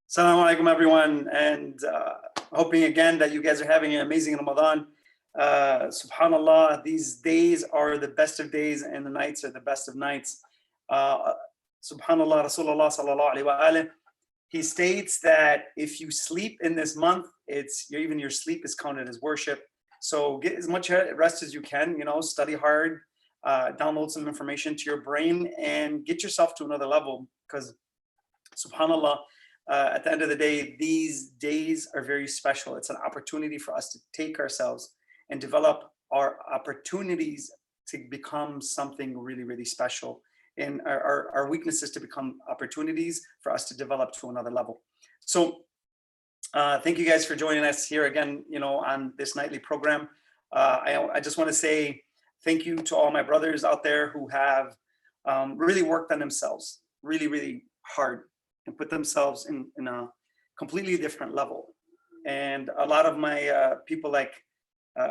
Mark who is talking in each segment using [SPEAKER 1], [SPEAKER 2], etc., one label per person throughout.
[SPEAKER 1] Assalamu alaikum, everyone, and hoping again that you guys are having an amazing Ramadan. Subhanallah, these days are the best of days, and the nights are the best of nights. Subhanallah, Rasulullah sallallahu alaihi wasallam, he states that if you sleep in this month, even your sleep is counted as worship. So get as much rest as you can. Study hard, download some information to your brain, and get yourself to another level. Because, Subhanallah. At the end of the day, these days are very special. It's an opportunity for us to take ourselves and develop our opportunities to become something really, really special. And our weaknesses to become opportunities for us to develop to another level. So thank you guys for joining us here again, on this nightly program. I just want to say thank you to all my brothers out there who have really worked on themselves really, really hard, and put themselves in a completely different level. And a lot of my people, like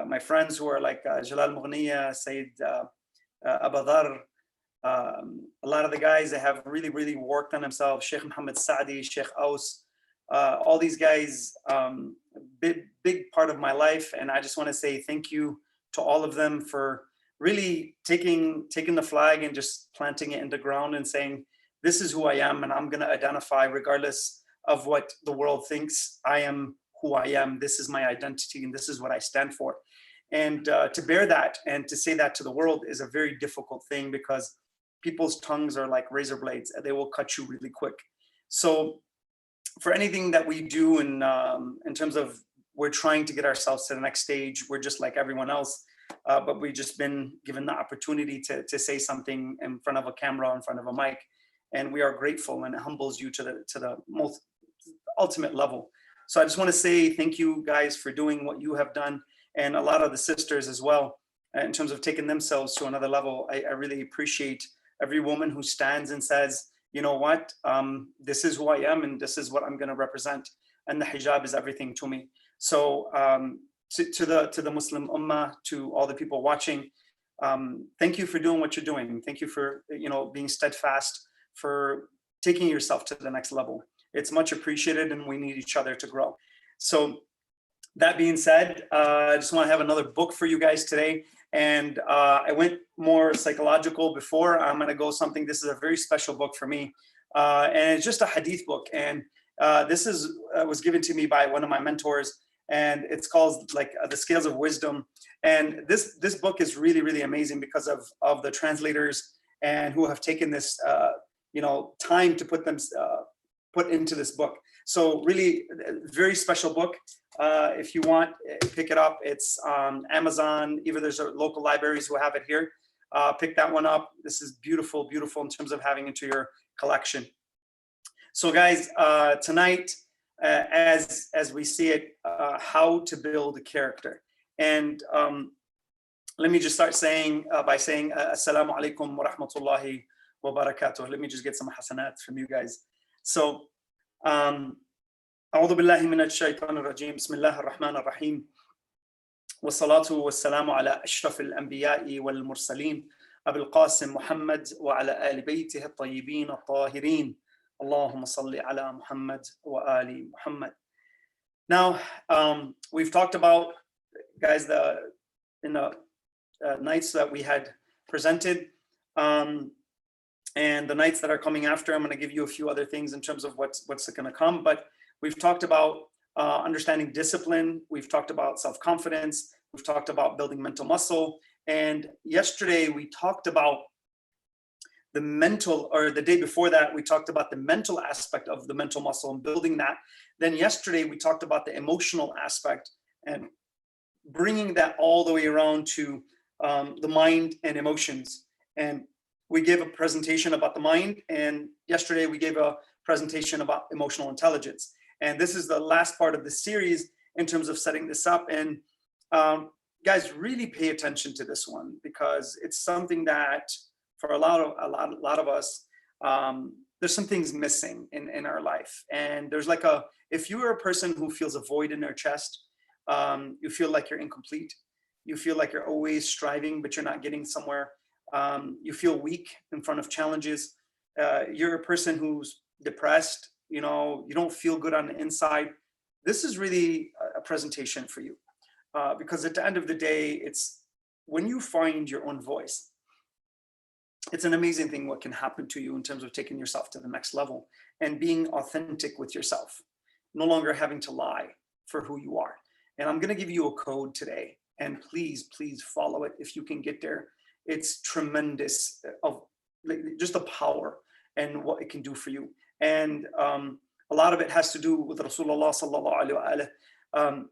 [SPEAKER 1] my friends who are like Jalal Mughniya, Sayyid Abadar, a lot of the guys that have really, really worked on themselves, Sheikh Muhammad Saadi, Sheikh Aus, all these guys, big part of my life. And I just want to say thank you to all of them for really taking the flag and just planting it in the ground and saying, this is who I am, and I'm going to identify regardless of what the world thinks. I am who I am. This is my identity, and this is what I stand for. And to bear that and to say that to the world is a very difficult thing, because people's tongues are like razor blades. They will cut you really quick. So for anything that we do in terms of we're trying to get ourselves to the next stage, we're just like everyone else, but we've just been given the opportunity to say something in front of a camera, in front of a mic. And we are grateful, and it humbles you to the most ultimate level. So I just want to say thank you guys for doing what you have done, and a lot of the sisters as well, in terms of taking themselves to another level. I really appreciate every woman who stands and says, you know what, this is who I am, and this is what I'm going to represent, and the hijab is everything to me. So to the Muslim Ummah, to all the people watching, thank you for doing what you're doing. Thank you for being steadfast, for taking yourself to the next level. It's much appreciated, and we need each other to grow. So that being said, I just want to have another book for you guys today. And I went more psychological before. I'm going to go something. This is a very special book for me. And it's just a hadith book. And this was given to me by one of my mentors. And it's called The Scales of Wisdom. And this book is really, really amazing because of the translators and who have taken this time to put into this book. So really very special book. If you want, pick it up. It's on Amazon. Either there's local libraries who have it here. Pick that one up. This is beautiful, beautiful in terms of having into your collection. So guys, tonight, as we see it, how to build a character. And let me just start by saying Assalamu alaikum wa rahmatullahi wa barakatuh. Let me just get some hasanat from you guys. So أعوذ بالله من الشيطان الرجيم بسم الله الرحمن الرحيم والصلاة والسلام على أشرف الأنبياء والمرسلين أبي القاسم محمد وعلى آل بيته الطيبين الطاهرين اللهم صل على محمد وآل محمد. Now we've talked about, guys, in the nights that we had presented, and the nights that are coming after. I'm going to give you a few other things in terms of what's going to come. But we've talked about understanding discipline. We've talked about self-confidence. We've talked about building mental muscle. And yesterday we talked about the mental, or the day before that, we talked about the mental aspect of the mental muscle and building that. Then yesterday we talked about the emotional aspect and bringing that all the way around to the mind and emotions. And we gave a presentation about the mind, and yesterday we gave a presentation about emotional intelligence. And this is the last part of the series in terms of setting this up. And guys, really pay attention to this one, because it's something that for a lot of us, there's some things missing in our life. And there's if you are a person who feels a void in their chest, you feel like you're incomplete, you feel like you're always striving, but you're not getting somewhere. You feel weak in front of challenges. You're a person who's depressed, you know, you don't feel good on the inside, this is really a presentation for you. Because at the end of the day, it's when you find your own voice, it's an amazing thing what can happen to you in terms of taking yourself to the next level and being authentic with yourself, no longer having to lie for who you are. And I'm going to give you a code today, and please follow it if you can get there. It's tremendous of just the power and what it can do for you. And a lot of it has to do with Rasulullah sallallahu alaihi wasallam.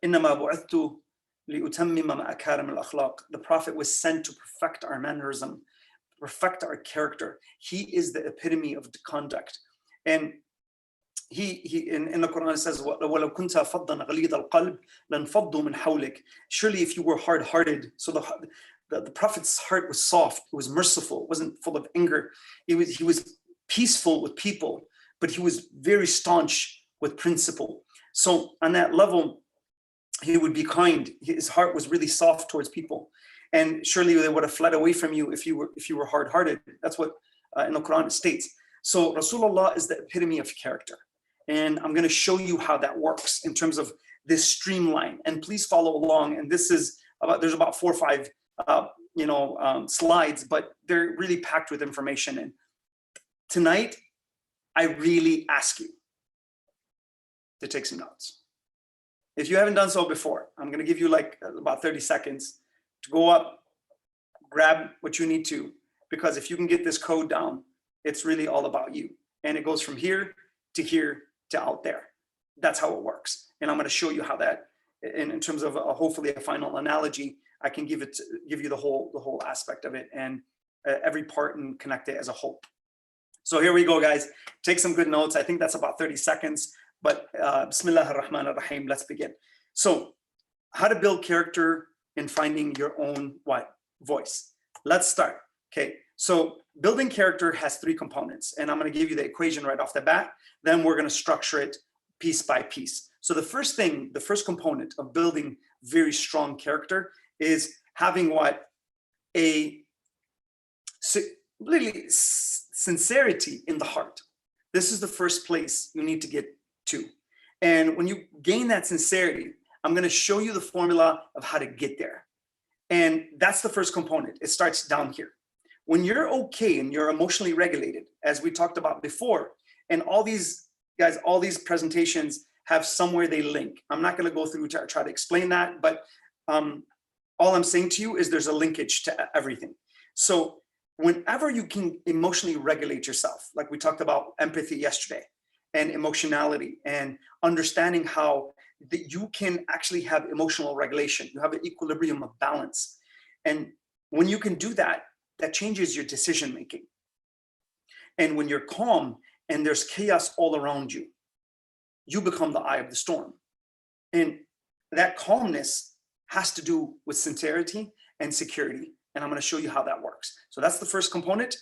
[SPEAKER 1] إنما بعثت لأتمم مكارم الأخلاق. The Prophet was sent to perfect our mannerism, perfect our character. He is the epitome of the conduct. And he in the Quran says, وَلَوْ كُنْتَ فَضًّا غَلِيظَ الْقَلْبِ لَانْفَضُّوا مِنْ حَوْلِكَ. Surely if you were hard-hearted, so the Prophet's heart was soft, it was merciful, it wasn't full of anger. He was peaceful with people, but he was very staunch with principle. So on that level, he would be kind. His heart was really soft towards people, and surely they would have fled away from you if you were hard-hearted. That's what in the Quran it states. So Rasulullah is the epitome of character, and I'm going to show you how that works in terms of this streamline. And please follow along. And this is there's about 4 or 5 slides, but they're really packed with information. And tonight, I really ask you to take some notes. If you haven't done so before, I'm going to give you like about 30 seconds to go up, grab what you need to, because if you can get this code down, it's really all about you. And it goes from here to out there. That's how it works. And I'm going to show you how that, in terms of hopefully a final analogy, I can give you the whole aspect of it and every part and connect it as a whole. So here we go, guys. Take some good notes. I think that's about 30 seconds. But Bismillah ar-Rahman ar-Rahim, let's begin. So how to build character in finding your own voice. Let's start. Okay, so building character has 3 components, and I'm going to give you the equation right off the bat. Then we're going to structure it piece by piece. So the first component of building very strong character is having really sincerity in the heart. This is the first place you need to get to. And when you gain that sincerity, I'm going to show you the formula of how to get there. And that's the first component. It starts down here. When you're okay and you're emotionally regulated, as we talked about before, and all these presentations have somewhere they link. I'm not going to go through to try to explain that, but all I'm saying to you is there's a linkage to everything. So whenever you can emotionally regulate yourself, like we talked about empathy yesterday, and emotionality, and understanding how that you can actually have emotional regulation. You have an equilibrium of balance. And when you can do that, that changes your decision making. And when you're calm and there's chaos all around you, you become the eye of the storm. And that calmness has to do with sincerity and security. And I'm going to show you how that works. So that's the first component.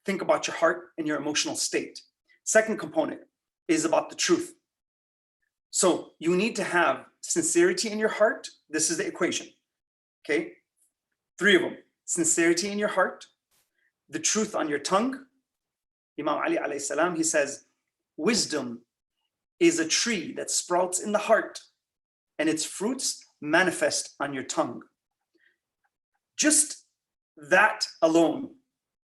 [SPEAKER 1] Think about your heart and your emotional state. Second component is about the truth. So you need to have sincerity in your heart. This is the equation. Okay, 3 of them. Sincerity in your heart, the truth on your tongue. Imam Ali alayhi salam, he says, wisdom is a tree that sprouts in the heart and its fruits manifest on your tongue. Just that alone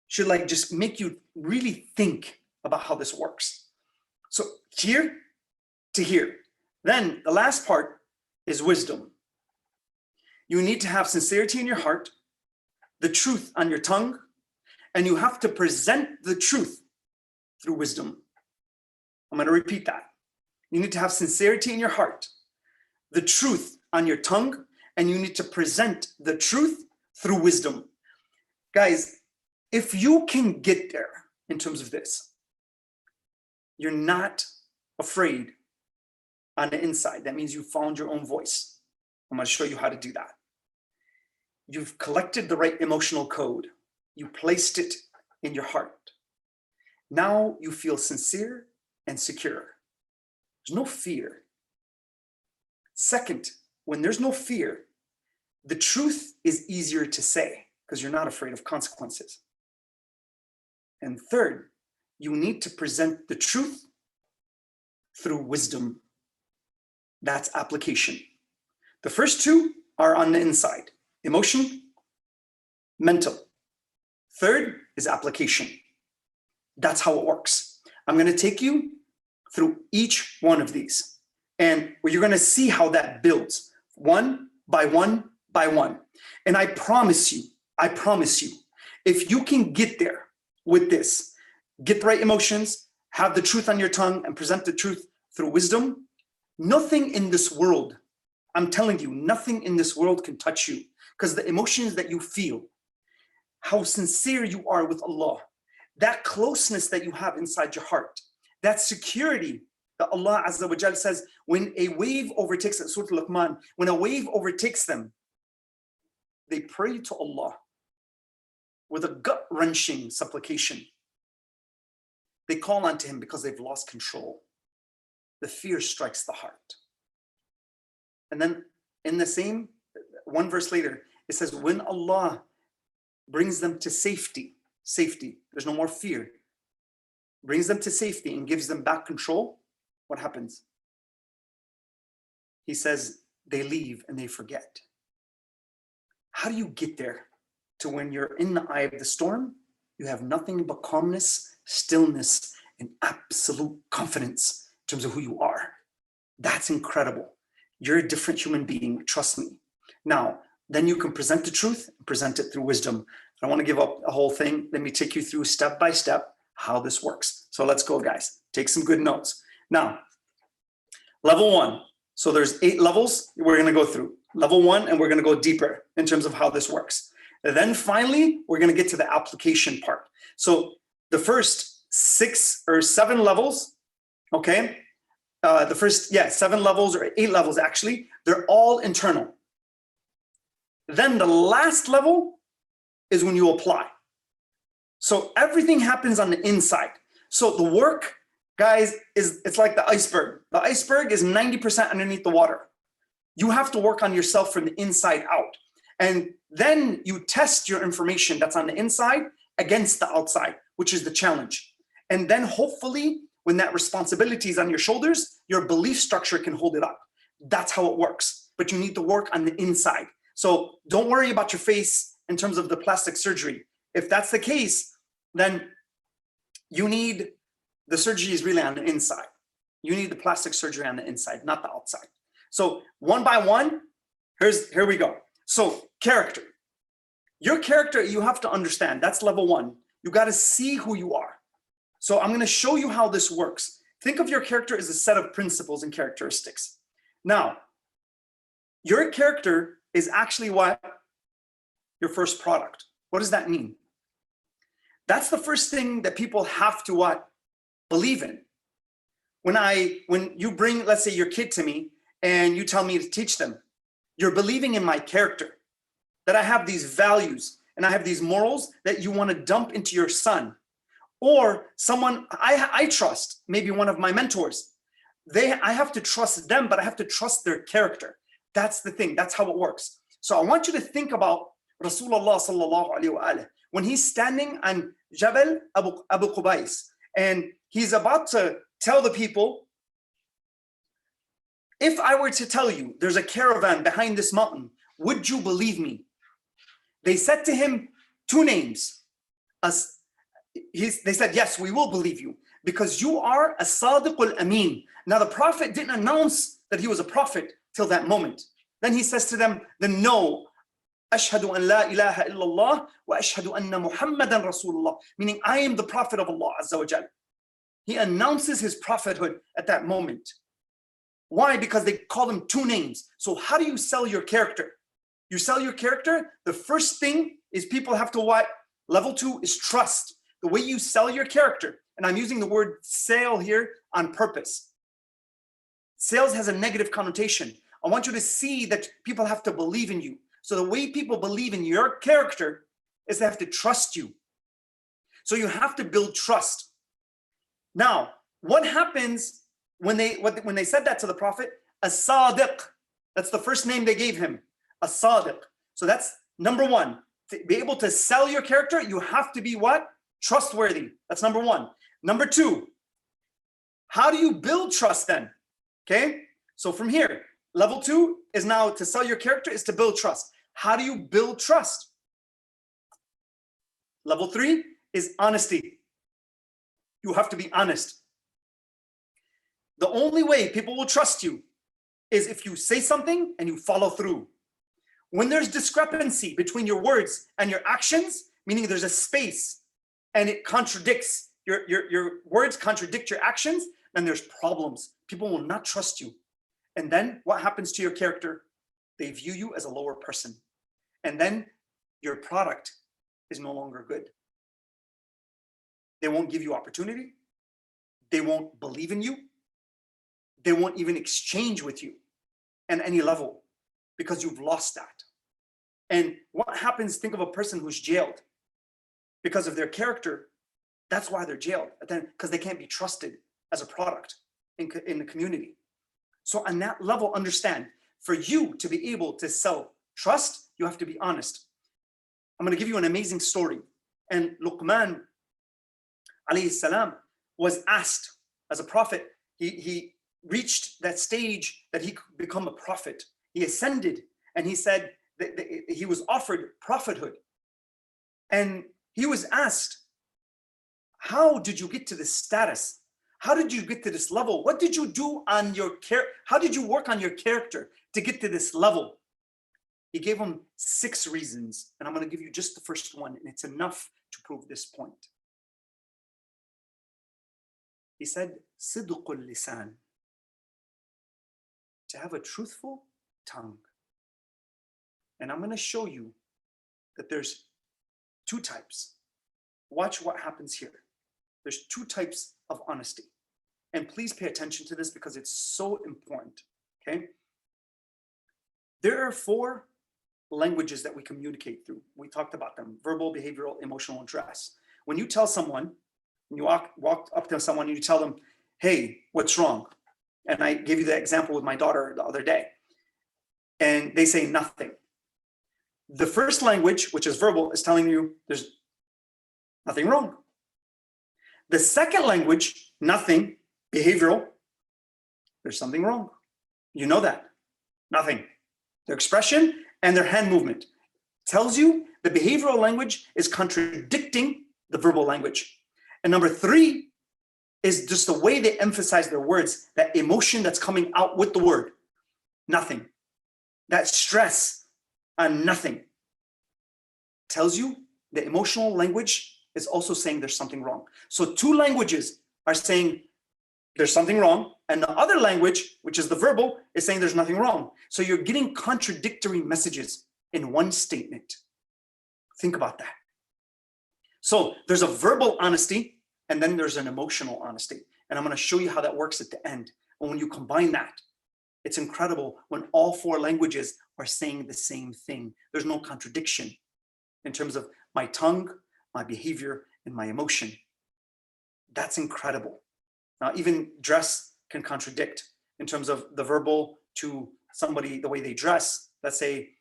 [SPEAKER 1] should just make you really think about how this works. So here to here. Then the last part is wisdom. You need to have sincerity in your heart, the truth on your tongue, and you have to present the truth through wisdom. I'm going to repeat that. You need to have sincerity in your heart, the truth on your tongue, and you need to present the truth through wisdom. Guys, if you can get there in terms of this, you're not afraid on the inside. That means you found your own voice. I'm going to show you how to do that. You've collected the right emotional code. You placed it in your heart. Now you feel sincere and secure. There's no fear. Second, when there's no fear, the truth is easier to say because you're not afraid of consequences. And third, you need to present the truth through wisdom. That's application. The first two are on the inside: emotion, mental. Third is application. That's how it works. I'm going to take you through each one of these, and you're going to see how that builds one by one by one. And I promise you, if you can get there with this, get the right emotions, have the truth on your tongue, and present the truth through wisdom, nothing in this world, I'm telling you, nothing in this world can touch you, because the emotions that you feel, how sincere you are with Allah, that closeness that you have inside your heart, that security that Allah Azza wa Jal says, when a wave overtakes, Surah Luqman, when a wave overtakes them, they pray to Allah with a gut-wrenching supplication. They call on to Him because they've lost control. The fear strikes the heart. And then in the same, one verse later, it says, when Allah brings them to safety, there's no more fear, brings them to safety and gives them back control, what happens? He says, they leave and they forget. How do you get there to when you're in the eye of the storm, you have nothing but calmness, stillness, and absolute confidence in terms of who you are? That's incredible. You're a different human being, trust me. Now, then you can present the truth, present it through wisdom. I don't want to give up a whole thing. Let me take you through step by step how this works. So let's go, guys. Take some good notes. Now, level one. So there's 8 levels we're going to go through. Level 1, and we're going to go deeper in terms of how this works. And then finally, we're going to get to the application part. So the first 6 or 7 levels, okay? The first, 7 levels or 8 levels actually, they're all internal. Then the last level is when you apply. So everything happens on the inside. So the work, guys, it's like the iceberg. The iceberg is 90% underneath the water. You have to work on yourself from the inside out. And then you test your information that's on the inside against the outside, which is the challenge. And then hopefully when that responsibility is on your shoulders, your belief structure can hold it up. That's how it works. But you need to work on the inside. So don't worry about your face in terms of the plastic surgery. If that's the case, then you need, the surgery is really on the inside. You need the plastic surgery on the inside, not the outside. So one by one, here we go. So character. Your character, you have to understand, that's level 1. You got to see who you are. So I'm going to show you how this works. Think of your character as a set of principles and characteristics. Now, your character is actually what? Your first product. What does that mean? That's the first thing that people have to what? Believe in. When you bring, let's say, your kid to me and you tell me to teach them, you're believing in my character, that I have these values and I have these morals that you want to dump into your son. Or someone I trust, maybe one of my mentors. I have to trust them, but I have to trust their character. That's the thing. That's how it works. So I want you to think about Rasulullah sallallahu alaihi wasallam when he's standing on Jabal Abu Qubais and he's about to tell the people, if I were to tell you there's a caravan behind this mountain, would you believe me? They said to him 2 names. They said, yes, we will believe you because you are a Sadiq al-Amin. Now the Prophet didn't announce that he was a prophet till that moment. Then he says to them, then no, Ashhadu an la ilaha illallah wa ashhadu anna Muhammadan Rasulullah, meaning I am the Prophet of Allah Azza wa Jal. He announces his prophethood at that moment. Why? Because they call him 2 names. So how do you sell your character? You sell your character, the first thing is people have to what? Level 2 is trust. The way you sell your character, and I'm using the word sale here on purpose. Sales has a negative connotation. I want you to see that people have to believe in you. So the way people believe in your character is they have to trust you. So you have to build trust. Now, what happens when they said that to the Prophet? As-Sadiq. That's the first name they gave him. As-Sadiq. So that's number 1. To be able to sell your character, you have to be what? trustworthy. That's number one. Number two, how do you build trust then? Okay, so from here, level two is now to sell your character is to build trust. How do you build trust? Level three is honesty. You have to be honest. The only way people will trust you is if you say something and you follow through. When there's discrepancy between your words and your actions, meaning there's a space and it contradicts, your words contradict your actions, then there's problems. People will not trust you. And then what happens to your character? They view you as a lower person. And then your product is no longer good. They won't give you opportunity. They won't believe in you. They won't even exchange with you at any level because you've lost that. And what happens, think of a person who's jailed because of their character. That's why they're jailed, because they can't be trusted as a product in the community. So on that level, understand, for you to be able to sell trust, you have to be honest. I'm going to give you an amazing story. And Luqman alayhi salam was asked as a prophet. He reached that stage that he could become a prophet. He ascended and he said that he was offered prophethood. And he was asked, how did you get to this status? How did you get to this level? What did you do on your character? How did you work on your character to get to this level? He gave him 6 reasons, and I'm going to give you just the first one, and it's enough to prove this point. He said, Sidqul lisan, to have a truthful tongue. And I'm going to show you that there's 2 types. Watch what happens here. There's 2 types of honesty. And please pay attention to this because it's so important, okay? There are 4 languages that we communicate through. We talked about them: verbal, behavioral, emotional, and dress. When you tell someone, when you walk up to someone and you tell them, hey, what's wrong? And I gave you the example with my daughter the other day. And they say nothing. The first language, which is verbal, is telling you there's nothing wrong. The second language, nothing, behavioral, there's something wrong. You know that. Nothing. Their expression and their hand movement tells you the behavioral language is contradicting the verbal language. And number 3 is just the way they emphasize their words, that emotion that's coming out with the word. Nothing. That stress on nothing tells you the emotional language is also saying there's something wrong. So 2 languages are saying there's something wrong, and the other language, which is the verbal, is saying there's nothing wrong. So you're getting contradictory messages in one statement. Think about that. So there's a verbal honesty, and then there's an emotional honesty. And I'm going to show you how that works at the end. And when you combine that, it's incredible when all 4 languages are saying the same thing. There's no contradiction in terms of my tongue, my behavior, and my emotion. That's incredible. Now, even dress can contradict in terms of the verbal to somebody, the way they dress. Let's say,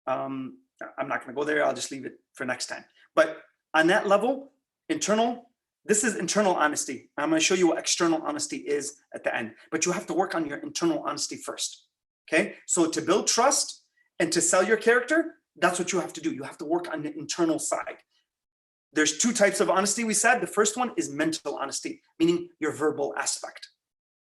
[SPEAKER 1] I'm not going to go there. I'll just leave it for next time. But on that level, this is internal honesty. I'm going to show you what external honesty is at the end. But you have to work on your internal honesty first. Okay? So to build trust and to sell your character, that's what you have to do. You have to work on the internal side. There's 2 types of honesty, we said. The first one is mental honesty, meaning your verbal aspect.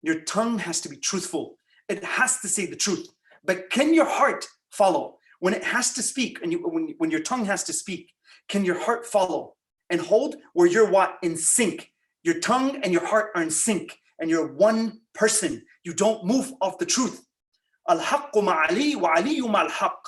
[SPEAKER 1] Your tongue has to be truthful. It has to say the truth. But can your heart follow? When it has to speak, and when your tongue has to speak, can your heart follow and hold where you're what? In sync. Your tongue and your heart are in sync, and you're one person. You don't move off the truth. Al-haqqu ma'ali wa aliyu ma'al-haqq.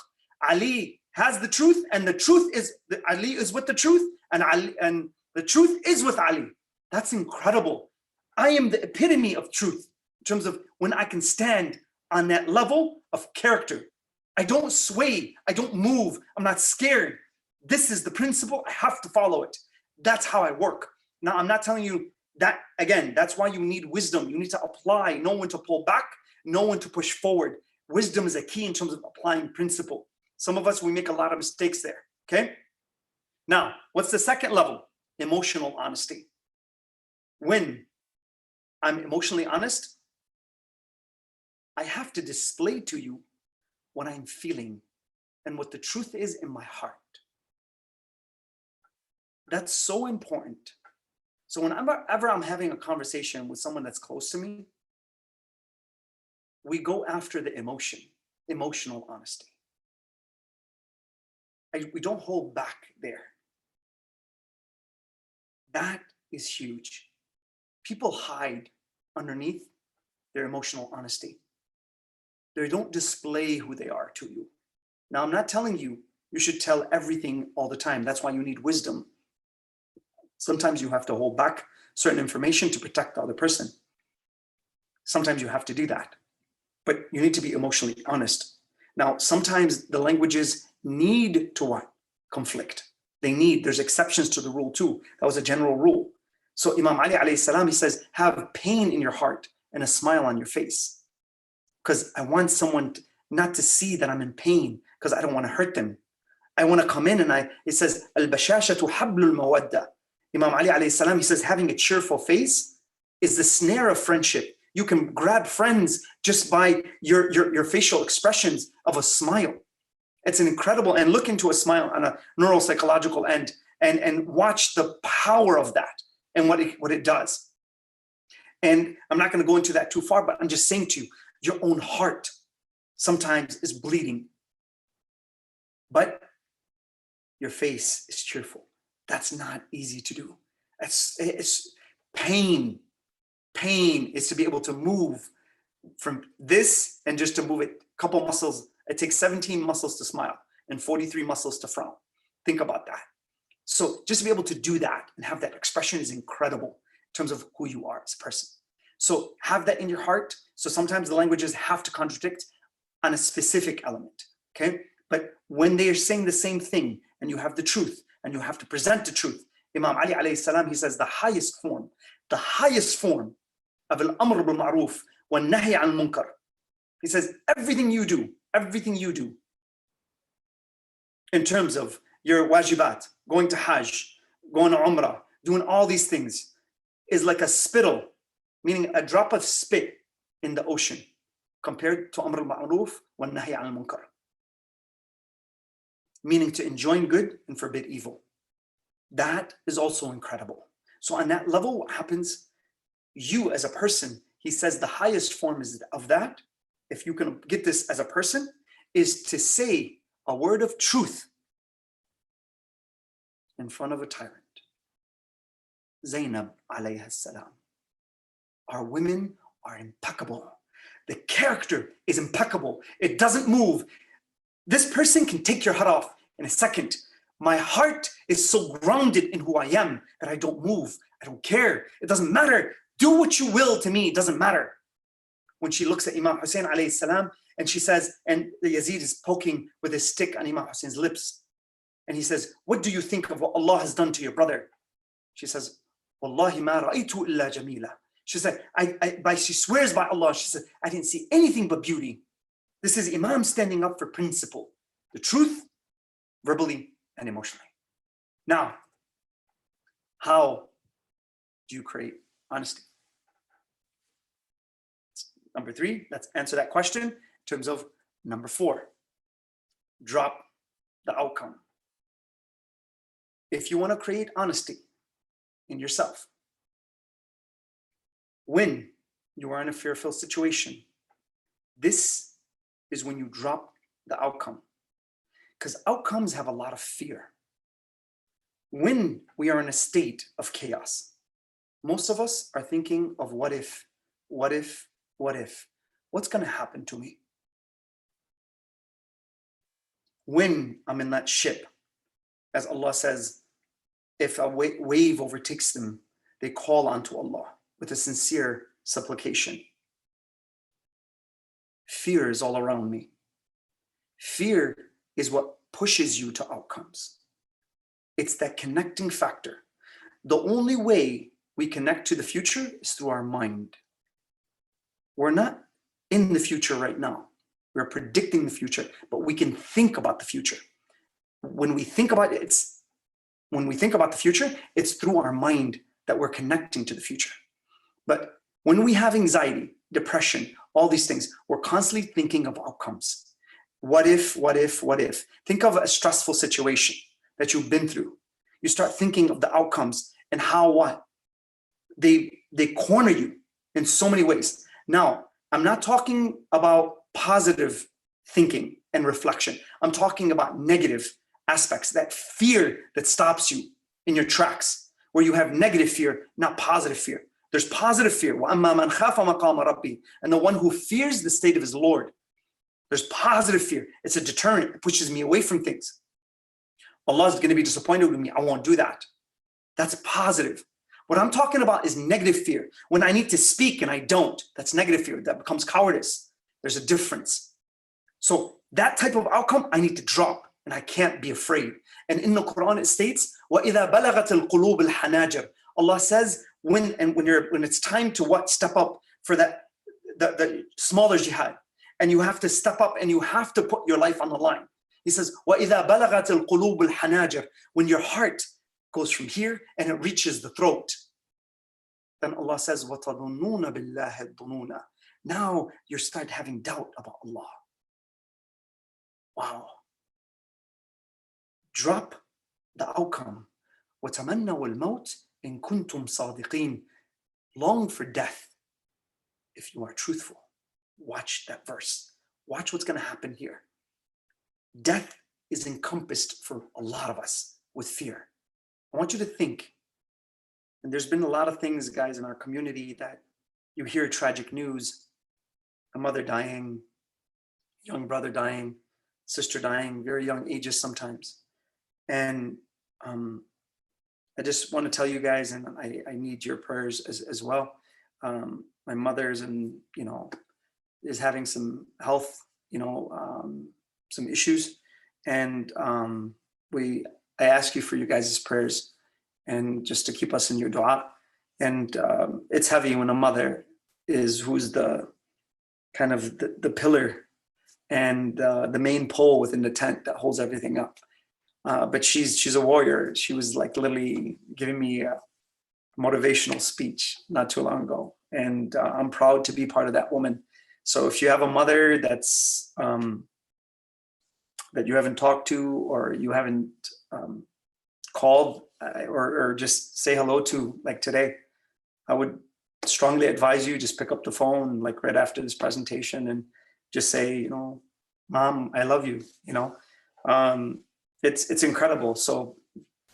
[SPEAKER 1] Ali has the truth, and the truth is, Ali is with the truth, and the truth is with Ali. That's incredible. I am the epitome of truth in terms of when I can stand on that level of character. I don't sway. I don't move. I'm not scared. This is the principle. I have to follow it. That's how I work. Now, I'm not telling you that, again, that's why you need wisdom. You need to apply, know when to pull back, know when to push forward. Wisdom is a key in terms of applying principle. Some of us, we make a lot of mistakes there, okay? Now, what's the second level? emotional honesty. When I'm emotionally honest, I have to display to you what I'm feeling and what the truth is in my heart. That's so important. So whenever I'm having a conversation with someone that's close to me, we go after the emotional honesty. We don't hold back there. That is huge. People hide underneath their emotional honesty. They don't display who they are to you. Now, I'm not telling you you should tell everything all the time. That's why you need wisdom. Sometimes you have to hold back certain information to protect the other person. Sometimes you have to do that. But you need to be emotionally honest. Now, sometimes the languages need to what? Conflict. There's exceptions to the rule too. That was a general rule. So Imam Ali alayhi salam, he says, have pain in your heart and a smile on your face. Because I want someone not to see that I'm in pain, because I don't want to hurt them. I want to come in and it says, al-bashashatu hablul mawadda. Imam Ali alayhi salam, he says, having a cheerful face is the snare of friendship. You can grab friends just by your facial expressions of a smile. It's an incredible, and look into a smile on a neuropsychological end and watch the power of that and what it does. And I'm not going to go into that too far, but I'm just saying to you, your own heart sometimes is bleeding, but your face is cheerful. That's not easy to do. It's pain. Pain is to be able to move from this and just to move it a couple muscles. It takes 17 muscles to smile and 43 muscles to frown. Think about that. So just to be able to do that and have that expression is incredible in terms of who you are as a person. So have that in your heart. So sometimes the languages have to contradict on a specific element, okay? But when they are saying the same thing and you have the truth and you have to present the truth, Imam Ali alayhi salam, he says the highest form of al-amr bil ma'ruf wa nahy al munkar. He says everything you do in terms of your wajibat, going to Hajj, going to Umrah, doing all these things is like a spittle, meaning a drop of spit in the ocean compared to amr al-ma'ruf wa nahy al munkar, meaning to enjoin good and forbid evil. That is also incredible. So on that level, what happens? You as a person, he says the highest form is of that, if you can get this as a person, is to say a word of truth in front of a tyrant. Zainab alayha salam. Our women are impeccable. The character is impeccable. It doesn't move. This person can take your head off in a second. My heart is so grounded in who I am that I don't move. I don't care. It doesn't matter. Do what you will to me. It doesn't matter. When she looks at Imam Hussein alayhi salam and she says, and the Yazid is poking with his stick on Imam Hussein's lips. And he says, what do you think of what Allah has done to your brother? She says, Wallahi ma ra'aytu illa jamila. She said, she swears by Allah, she said, I didn't see anything but beauty. This is Imam standing up for principle, the truth, verbally and emotionally. Now, how do you create honesty? Number 3, let's answer that question in terms of number 4, drop the outcome. If you want to create honesty in yourself, when you are in a fearful situation, this is when you drop the outcome, because outcomes have a lot of fear. When we are in a state of chaos, most of us are thinking of what if, what's going to happen to me? When I'm in that ship, as Allah says, if a wave overtakes them, they call onto Allah with a sincere supplication. Fear is all around me. Fear is what pushes you to outcomes. It's that connecting factor. The only way we connect to the future is through our mind. We're not in the future right now. We're predicting the future, but we can think about the future. When we think about it, when we think about the future, it's through our mind that we're connecting to the future. But when we have anxiety, depression, all these things, we're constantly thinking of outcomes. What if, what if, what if? Think of a stressful situation that you've been through. You start thinking of the outcomes and how what? They corner you in so many ways. Now, I'm not talking about positive thinking and reflection. I'm talking about negative aspects, that fear that stops you in your tracks, where you have negative fear, not positive fear. There's positive fear. وَأَمَّا مَنْ خَافَ مَقَامَ رَبِّهِ, and the one who fears the state of his Lord. There's positive fear. It's a deterrent. It pushes me away from things. Allah is going to be disappointed with me. I won't do that. That's positive. What I'm talking about is negative fear. When I need to speak and I don't, that's negative fear. That becomes cowardice. There's a difference. So that type of outcome, I need to drop, and I can't be afraid. And in the Quran, it states, وَإِذَا بَلَغَتِ الْقُلُوبِ الْحَنَاجِرِ. Allah says, when it's time to what? Step up for that, the smaller jihad. And you have to step up and you have to put your life on the line. He says, وَإِذَا بَلَغَتِ الْقُلُوبِ الْحَنَاجِرِ. When your heart goes from here and it reaches the throat. Then Allah says, وَتَظُنُّونَ بِاللَّهِ الظُّنُونَ. Now you start having doubt about Allah. Wow. Drop the outcome. وَتَمَنَّوُا الْمَوْتِ إِن كُنْتُمْ صَادِقِينَ. Long for death if you are truthful. Watch that verse. Watch what's going to happen here. Death is encompassed for a lot of us with fear. I want you to think, and there's been a lot of things, guys, in our community that you hear tragic news, a mother dying, young brother dying, sister dying, very young ages sometimes. And I just want to tell you guys, and I need your prayers as well. My mother's is having some health, some issues. And I ask you for you guys' prayers and just to keep us in your dua. And it's heavy when a mother who's the kind of the pillar and the main pole within the tent that holds everything up. But she's a warrior. She was like literally giving me a motivational speech not too long ago. And I'm proud to be part of that woman. So if you have a mother that's that you haven't talked to, or you haven't called or just say hello to, like today, I would strongly advise you just pick up the phone like right after this presentation and just say, Mom, I love you. It's incredible. So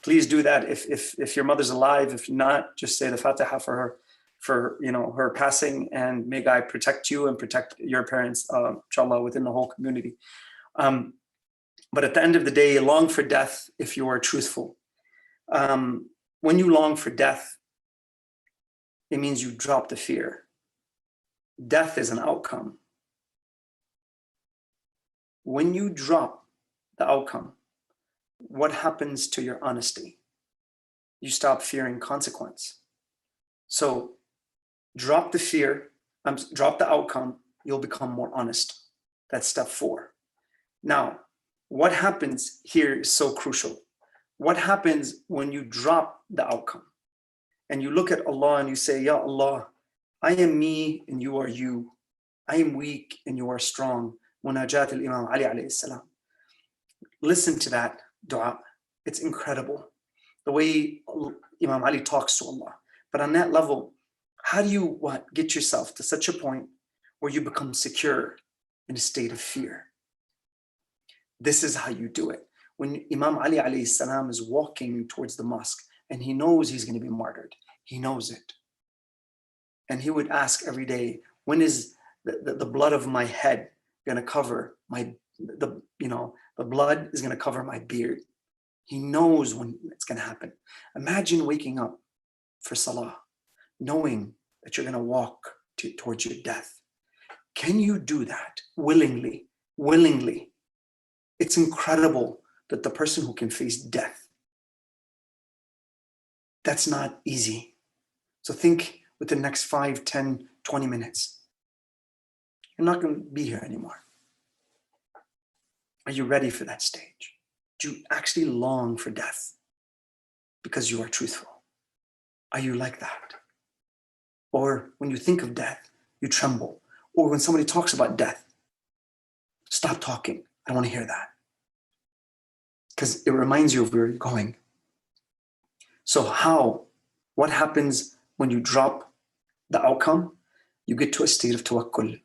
[SPEAKER 1] please do that if your mother's alive. If not, just say the Fatiha for her, for her passing, and may God protect you and protect your parents, inshallah, within the whole community. But at the end of the day, long for death if you are truthful. When you long for death, it means you drop the fear. Death is an outcome. When you drop the outcome, what happens to your honesty? You stop fearing consequence. So drop the fear, drop the outcome, you'll become more honest. That's step 4. Now, what happens here is so crucial. What happens when you drop the outcome and you look at Allah and you say, Ya Allah, I am me and you are you. I am weak and you are strong. Munajat al-Imam Ali alayhi salam. Listen to that dua. It's incredible. The way Imam Ali talks to Allah. But on that level, how do you get yourself to such a point where you become secure in a state of fear? This is how you do it. When Imam Ali alayhi salam is walking towards the mosque and he knows he's going to be martyred, he knows it. And he would ask every day, when is the blood of my head going to cover the blood is going to cover my beard? He knows when it's going to happen. Imagine waking up for salah, knowing that you're going to walk towards your death. Can you do that willingly? Willingly. It's incredible that the person who can face death, that's not easy. So think with the next 5, 10, 20 minutes. You're not going to be here anymore. Are you ready for that stage? Do you actually long for death? because you are truthful. Are you like that? Or when you think of death, you tremble. Or when somebody talks about death, stop talking. I don't want to hear that. Because it reminds you of where you're going. So what happens when you drop the outcome? You get to a state of tawakkul.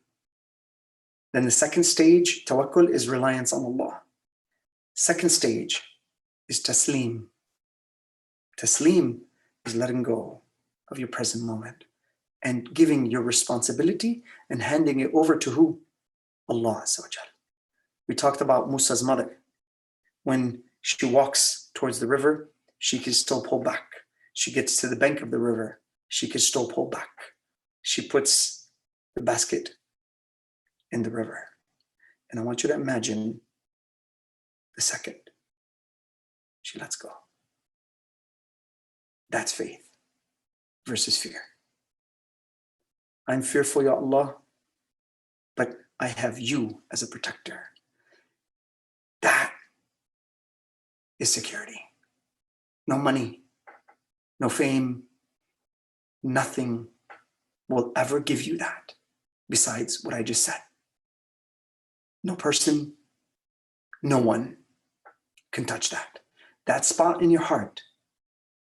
[SPEAKER 1] Then the second stage, tawakkul, is reliance on Allah. Second stage is taslim. Taslim is letting go of your present moment and giving your responsibility and handing it over to who? Allah Azza wa Jal. We talked about Musa's mother. When she walks towards the river, she can still pull back. She gets to the bank of the river, she can still pull back. She puts the basket in the river. And I want you to imagine the second she lets go. That's faith versus fear. I'm fearful, Ya Allah, but I have you as a protector. That is security. No money, no fame, nothing will ever give you that besides what I just said. No person, no one can touch that. That spot in your heart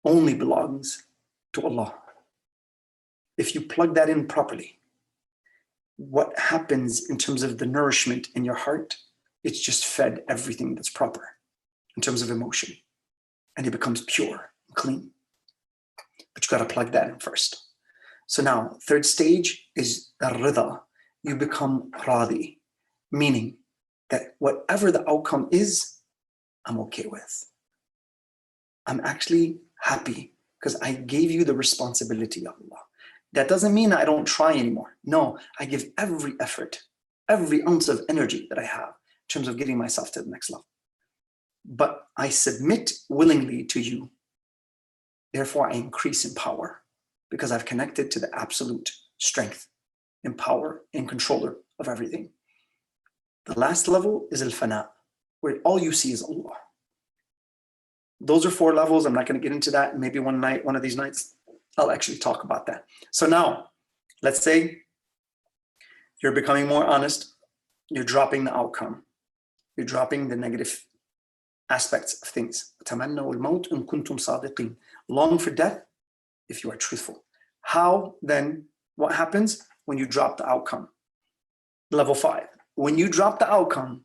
[SPEAKER 1] only belongs to Allah. If you plug that in properly, what happens in terms of the nourishment in your heart, it's just fed everything that's proper in terms of emotion, and it becomes pure and clean. But you got to plug that in first. So now, third stage is ar-rida. You become radi, meaning that whatever the outcome is, I'm okay with. I'm actually happy because I gave you the responsibility of Allah. That doesn't mean I don't try anymore. No, I give every effort, every ounce of energy that I have in terms of getting myself to the next level. But I submit willingly to you. Therefore, I increase in power because I've connected to the absolute strength and power and controller of everything. The last level is al-fana, where all you see is Allah. Those are 4 levels. I'm not going to get into that. Maybe one of these nights, I'll actually talk about that. So now, let's say you're becoming more honest. You're dropping the outcome. You're dropping the negative aspects of things. Long for death if you are truthful. How then, what happens when you drop the outcome? Level 5. When you drop the outcome,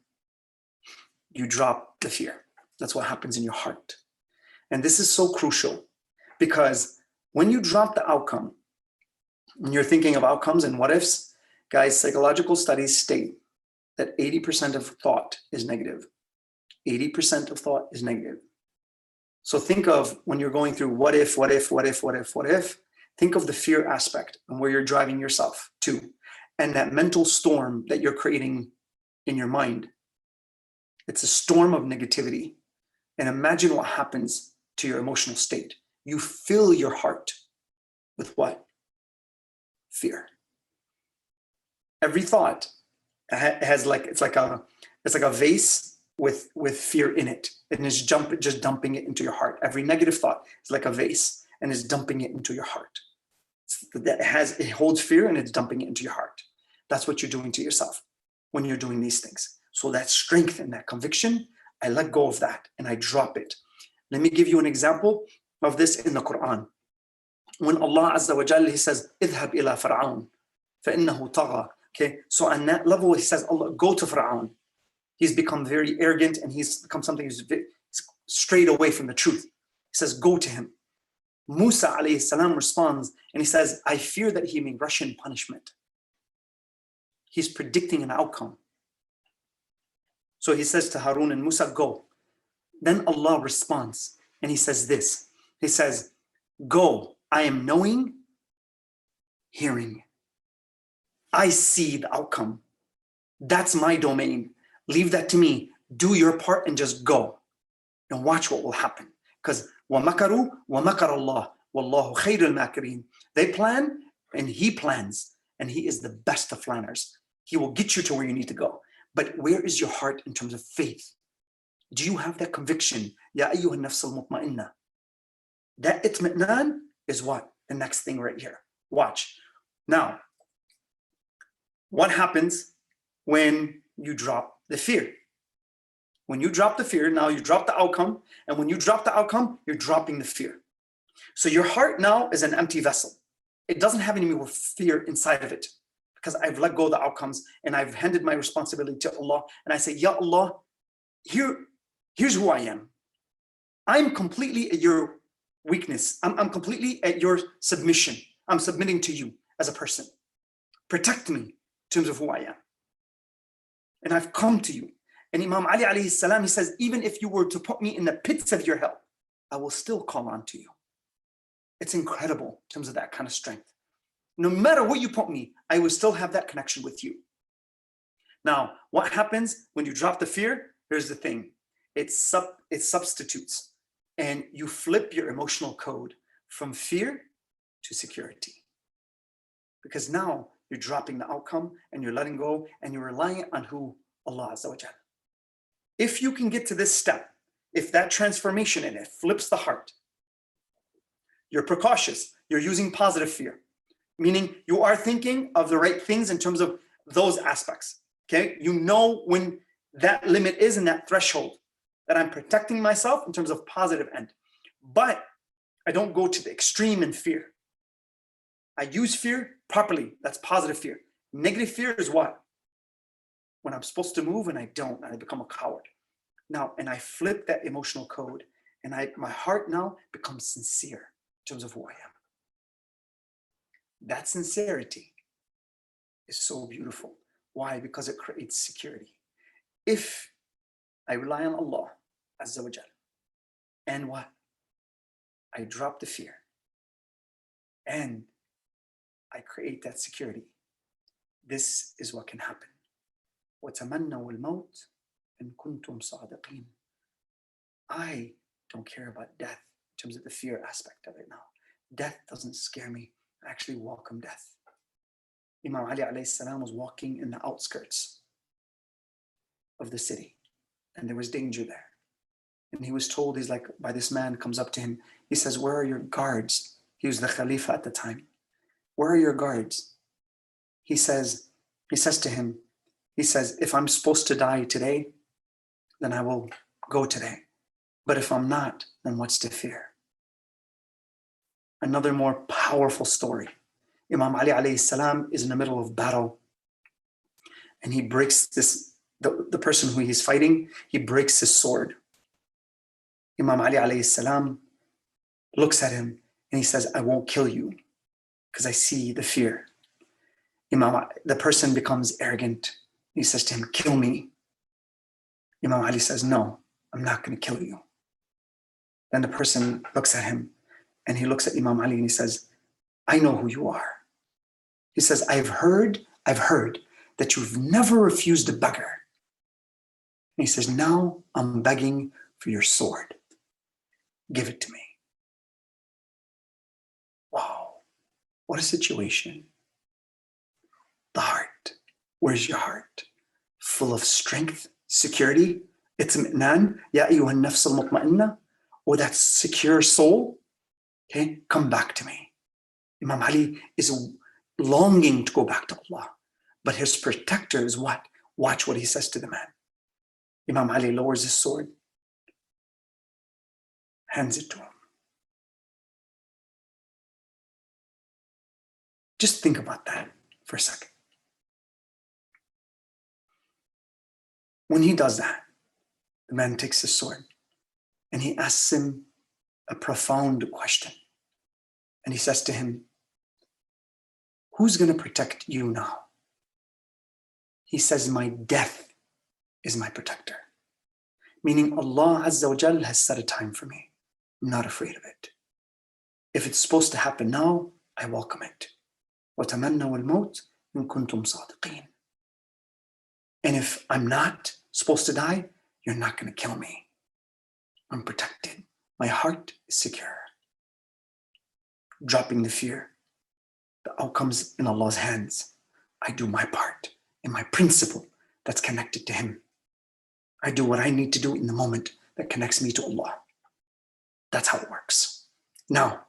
[SPEAKER 1] you drop the fear. That's what happens in your heart. And this is so crucial because when you drop the outcome, when you're thinking of outcomes and what ifs, guys, psychological studies state that 80% of thought is negative. 80% of thought is negative. So think of when you're going through what if, think of the fear aspect and where you're driving yourself to, and that mental storm that you're creating in your mind. It's a storm of negativity. And imagine what happens to your emotional state. You fill your heart with what? Fear. Every thought has it's like a vase with fear in it, and it's just dumping it into your heart. Every negative thought is like a vase and is dumping it into your heart. It holds fear and it's dumping it into your heart. That's what you're doing to yourself when you're doing these things. So that strength and that conviction, I let go of that and I drop it. Let me give you an example of this in the Quran. When Allah Azza wa Jalla, He says, "Idhab ila Fir'aun, فَإِنَّهُ طَغَى." Okay, so on that level, He says, Allah, go to Fir'aun. He's become very arrogant and he's become something who's strayed away from the truth. He says, go to him. Musa alayhi salam responds and he says, I fear that he may rush in punishment. He's predicting an outcome. So he says to Harun and Musa, go. Then Allah responds and He says this. He says, go, I am knowing, hearing. I see the outcome. That's my domain. Leave that to me. Do your part and just go. And watch what will happen. Because وَمَكَرُوا وَمَكَرَ اللَّهُ وَاللَّهُ خَيْرُ الْمَاكِرِينَ. They plan and He plans. And He is the best of planners. He will get you to where you need to go. But where is your heart in terms of faith? Do you have that conviction? Ya ayyuha nafs al-mutma'inna. That itmi'nan is what? The next thing right here. Watch. Now, what happens when you drop the fear? When you drop the fear, now you drop the outcome. And when you drop the outcome, you're dropping the fear. So your heart now is an empty vessel. It doesn't have any more fear inside of it because I've let go of the outcomes and I've handed my responsibility to Allah. And I say, Ya Allah, here's who I am. I'm completely at your weakness. I'm completely at your submission. I'm submitting to you as a person. Protect me in terms of who I am. And I've come to you. And Imam Ali alayhi salam, he says, even if you were to put me in the pits of your hell, I will still call on to you. It's incredible in terms of that kind of strength. No matter what you put me, I will still have that connection with you. Now, what happens when you drop the fear? Here's the thing. It substitutes and you flip your emotional code from fear to security. Because now you're dropping the outcome and you're letting go and you're relying on who? Allah Azza wa Jalla. If you can get to this step, if that transformation in it flips the heart, you're precautious, you're using positive fear, meaning you are thinking of the right things in terms of those aspects, okay? You know when that limit is in that threshold, that I'm protecting myself in terms of positive end. But I don't go to the extreme in fear. I use fear properly, that's positive fear. Negative fear is what? When I'm supposed to move and I don't, and I become a coward. Now, and I flip that emotional code and my heart now becomes sincere in terms of who I am. That sincerity is so beautiful. Why? Because it creates security. If I rely on Allah Azza wa Jal, and what? I drop the fear and I create that security. This is what can happen. وَتَمَنَّوُا الْمَوْتِ إِن كُنْتُمْ صَادِقِينَ. I don't care about death in terms of the fear aspect of it now. Death doesn't scare me. I actually welcome death. Imam Ali alayhi salam was walking in the outskirts of the city and there was danger there. And he was told, he's like, by this man comes up to him. He says, where are your guards? He was the Khalifa at the time. Where are your guards? He says to him, he says, if I'm supposed to die today, then I will go today. But if I'm not, then what's to fear? Another more powerful story. Imam Ali alayhi salam is in the middle of battle and he breaks the person who he's fighting, he breaks his sword. Imam Ali alayhi salam looks at him and he says, I won't kill you because I see the fear. The person becomes arrogant. He says to him, kill me. Imam Ali says, no, I'm not going to kill you. Then the person looks at him and he looks at Imam Ali and he says, I know who you are. He says, I've heard that you've never refused a beggar. And he says, now I'm begging for your sword. Give it to me. Wow, what a situation. The heart. Where's your heart? Full of strength, security, itmi'nan, ya ayyuha an-nafs al-mutma'inna, or that secure soul. Okay, come back to me. Imam Ali is longing to go back to Allah, but his protector is what? Watch what he says to the man. Imam Ali lowers his sword, hands it to him. Just think about that for a second. When he does that, the man takes his sword and he asks him a profound question. And he says to him, who's going to protect you now? He says, my death is my protector. Meaning Allah Azza wa Jal has set a time for me. I'm not afraid of it. If it's supposed to happen now, I welcome it. وَتَمَنَّوُا الْمَوْتِ إِن كُنْتُمْ صَادِقِينَ. And if I'm not supposed to die, you're not going to kill me. I'm protected. My heart is secure. Dropping the fear. The outcome's in Allah's hands. I do my part and my principle that's connected to Him. I do what I need to do in the moment that connects me to Allah. That's how it works. Now,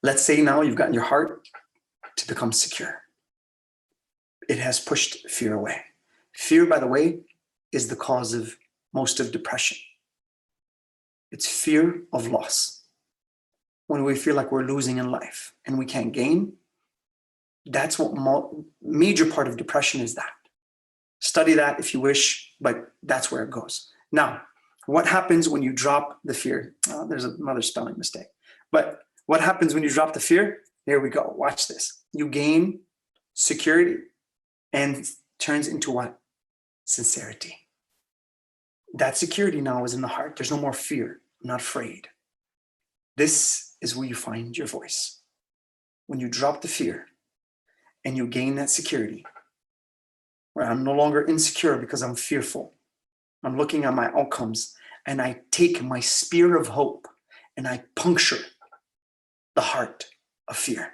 [SPEAKER 1] let's say now you've gotten your heart to become secure. It has pushed fear away. Fear, by the way, is the cause of most of depression. It's fear of loss. When we feel like we're losing in life and we can't gain, that's what major part of depression is. That. Study that if you wish, but that's where it goes. Now, what happens when you drop the fear? Oh, there's another spelling mistake. But what happens when you drop the fear? Here we go. Watch this. You gain security and turns into what? Sincerity. That security now is in the heart. There's no more fear. I'm not afraid. This is where you find your voice. When you drop the fear and you gain that security, where I'm no longer insecure because I'm fearful. I'm looking at my outcomes and I take my spear of hope and I puncture the heart of fear.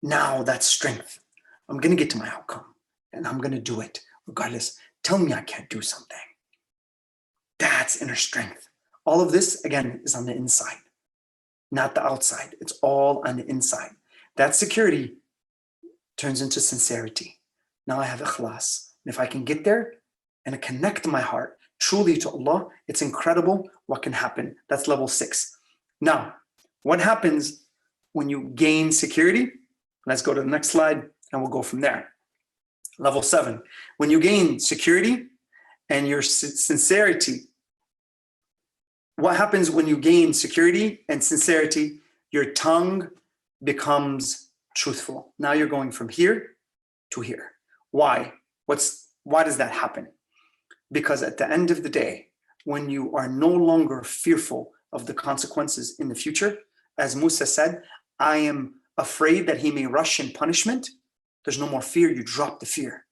[SPEAKER 1] Now that's strength. I'm going to get to my outcome and I'm going to do it regardless. Tell me I can't do something. That's inner strength. All of this, again, is on the inside, not the outside. It's all on the inside. That security turns into sincerity. Now I have ikhlas. And if I can get there and connect my heart truly to Allah, it's incredible what can happen. That's level 6. Now, what happens when you gain security? Let's go to the next slide and we'll go from there. Level 7. When you gain security and your sincerity, what happens when you gain security and sincerity? Your tongue becomes truthful. Now you're going from here to here. Why? Why does that happen? Because at the end of the day, when you are no longer fearful of the consequences in the future, as Musa said, I am afraid that he may rush in punishment. There's no more fear. You drop the fear.